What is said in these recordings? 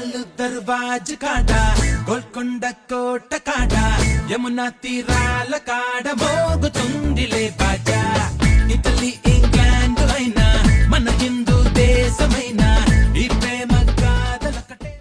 लाल दरवाज काड़ा गोलकोंड कोट काड़ा यमुना तीराल काड़ మోగుతుందిలే బాజా Italy England అయినా మన హిందూ దేశమైనా ఈ ప్రేమ గాథలొకటే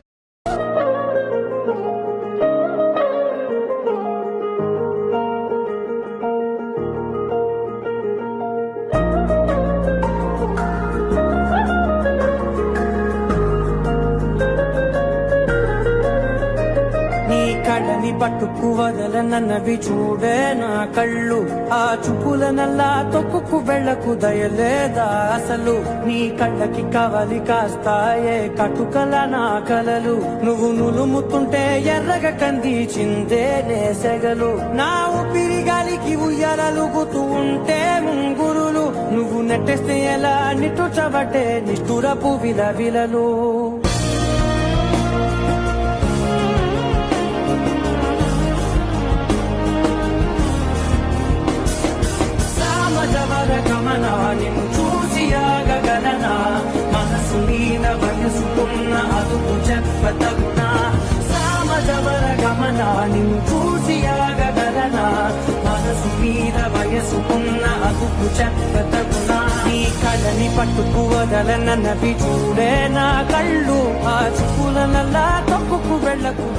కళ్ళని పట్టుకు వదలనన్నవి చూడే నా కళ్ళు ఆ చూపుల నల్లా తొక్కుకు వెళ్ళకు దయలేదా అసలు నీ కళ్ళకి కవలి కాస్తాయే కటుకల నా కలలు నువ్వు నులుముతుంటే ఎర్రగ కంది చిందే నేసెగలు నా ఊపిరి గాలికి ఉయ్యాలలుగుతూ ఉంటే ముంగురులు నువ్వు నెట్టేస్తే ఎలా నిట్టుచబట్టే నిష్ఠురపు విలవిలలు నిన్ను చూసి ఆగగలనా మనసు మీద వయసుకున్న అదుపు చెప్పతగునా సామజవర గమన నిన్ను చూసి ఆగగలనా మనసు మీద వయసుకున్న అదుపు చెప్పతగునా నీ కళ్ళని పట్టుకు వదలనన్నవి చూడే నా కళ్ళు ఆ చూపుల నల్లా తప్పుకు వెళ్ళకు